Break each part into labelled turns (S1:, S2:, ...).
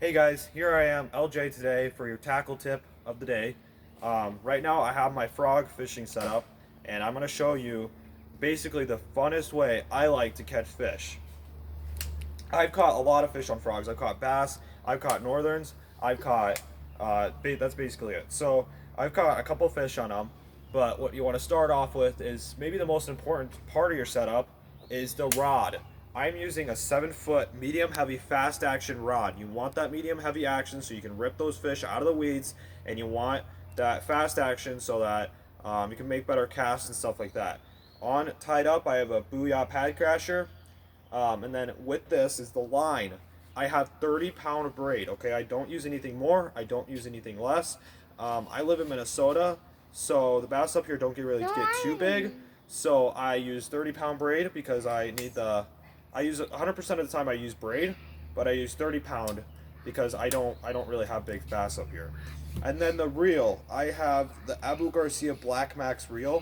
S1: Hey guys, here I am, LJ today for your tackle tip of the day. Right now I have my frog fishing set up and I'm going to show you basically the funnest way I like to catch fish. I've caught a lot of fish on frogs. I've caught bass, I've caught northerns, I've caught, that's basically it. So I've caught a couple fish on them, but what you want to start off with is maybe the most important part of your setup is the rod. I'm using a 7-foot medium heavy fast action rod. You want that medium heavy action so you can rip those fish out of the weeds, and you want that fast action so that you can make better casts and stuff like that. On tied up, I have a Booyah Pad Crasher. And then with this is the line. I have 30-pound braid. Okay, I don't use anything more. I don't use anything less. I live in Minnesota, so the bass up here don't get too big. So I use 30-pound braid because I need the. I use 100% of the time I use braid, but I use 30-pound because I don't really have big bass up here. And then the reel, I have the Abu Garcia Black Max reel.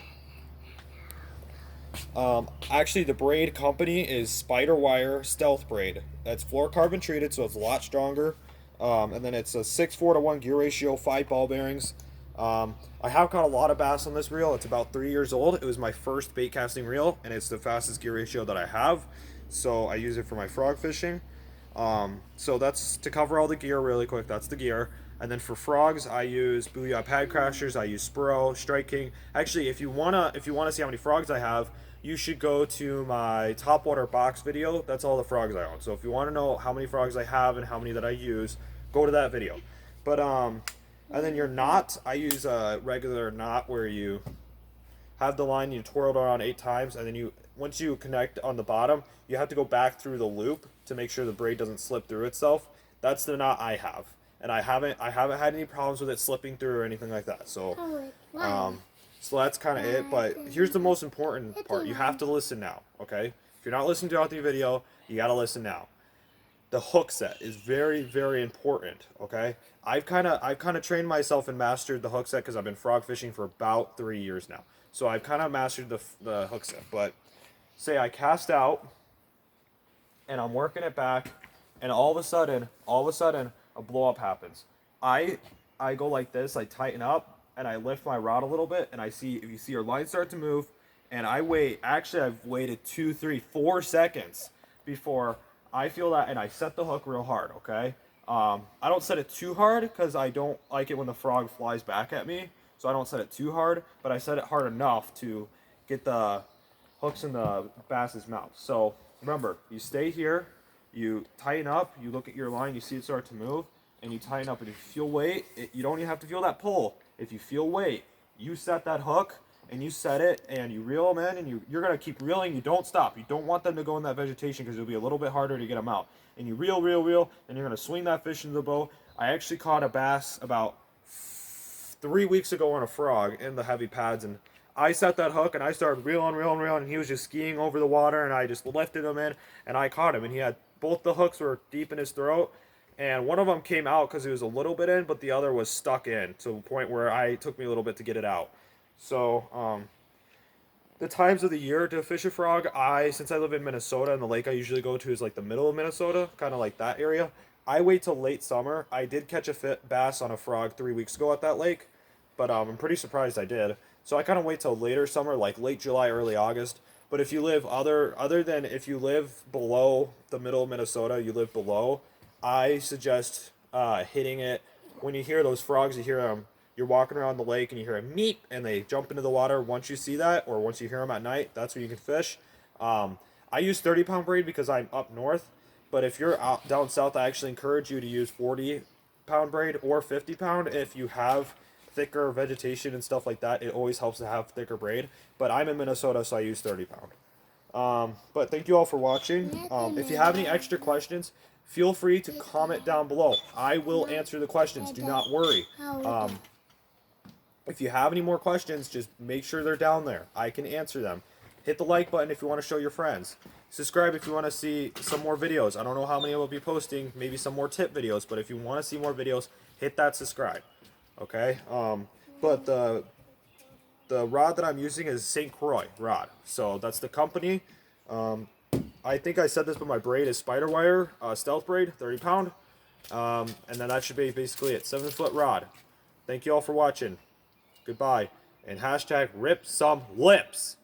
S1: Actually, the braid company is Spider Wire Stealth Braid. That's fluorocarbon treated, so it's a lot stronger. And then it's a 6:4 to 1 gear ratio, 5 ball bearings. I have caught a lot of bass on this reel. It's about 3 years old. It was my first bait casting reel, and it's the fastest gear ratio that I have. So I use it for my frog fishing. So that's to cover all the gear really quick. That's the gear. And then for frogs, I use Booyah Pad Crashers. I use Spro, Strike King. Actually, if you wanna see how many frogs I have, you should go to my topwater box video. That's all the frogs I own. So if you want to know how many frogs I have and how many that I use, go to that video. But and then your knot, I use a regular knot where you have the line, you twirl it around 8 times, and then once you connect on the bottom, you have to go back through the loop to make sure the braid doesn't slip through itself. That's the knot I have, and I haven't had any problems with it slipping through or anything like that. So that's kind of it. But here's the most important part: you have to listen now. Okay, if you're not listening throughout the video, you got to listen now. The hook set is very, very important. Okay, I've kind of trained myself and mastered the hook set because I've been frog fishing for about 3 years now. So I've kind of mastered the hook set. But say I cast out and I'm working it back, and all of a sudden, a blow up happens. I I go like this. I tighten up and I lift my rod a little bit, and I see if you see your line start to move, and I wait. Actually, I've waited 2, 3, 4 seconds before I feel that, and I set the hook real hard. Okay. I don't set it too hard because I don't like it when the frog flies back at me. So I don't set it too hard, but I set it hard enough to get the hooks in the bass's mouth. So remember, you stay here, you tighten up, you look at your line, you see it start to move, and you tighten up. And if you feel weight, you don't even have to feel that pull. If you feel weight, you set that hook and you set it and you reel them in, and you're going to keep reeling. You don't stop. You don't want them to go in that vegetation because it'll be a little bit harder to get them out. And you reel, reel, reel, and you're going to swing that fish into the boat. I actually caught a bass about 3 weeks ago on a frog in the heavy pads, and I set that hook and I started reeling, reeling, reeling, and he was just skiing over the water, and I just lifted him in and I caught him, and he had both the hooks were deep in his throat, and one of them came out because it was a little bit in, but the other was stuck in to a point where it took me a little bit to get it out. So the times of the year to fish a frog, since I live in Minnesota and the lake I usually go to is like the middle of Minnesota, kind of like that area. I wait till late summer. I did catch a bass on a frog 3 weeks ago at that lake, but I'm pretty surprised I did. So I kind of wait till later summer, like late July, early August. But if you live other than if you live below the middle of Minnesota, you live below, I suggest hitting it when you hear those frogs. You hear them. You're walking around the lake and you hear a meep, and they jump into the water. Once you see that, or once you hear them at night, that's when you can fish. I use 30-pound braid because I'm up north. But if you're out down south, I actually encourage you to use 40-pound braid or 50-pound if you have thicker vegetation and stuff like that. It always helps to have thicker braid. But I'm in Minnesota, so I use 30-pound. But thank you all for watching. If you have any extra questions, feel free to comment down below. I will answer the questions. Do not worry. If you have any more questions, just make sure they're down there. I can answer them. Hit the like button if you want to show your friends. Subscribe if you want to see some more videos. I don't know how many I will be posting, maybe some more tip videos, but if you want to see more videos, hit that subscribe. Okay? But the rod that I'm using is St. Croix rod. So that's the company. I think I said this, but my braid is Spider Wire Stealth Braid, 30-pound. And then that should be basically it. 7-foot rod. Thank you all for watching. Goodbye. And hashtag rip some lips.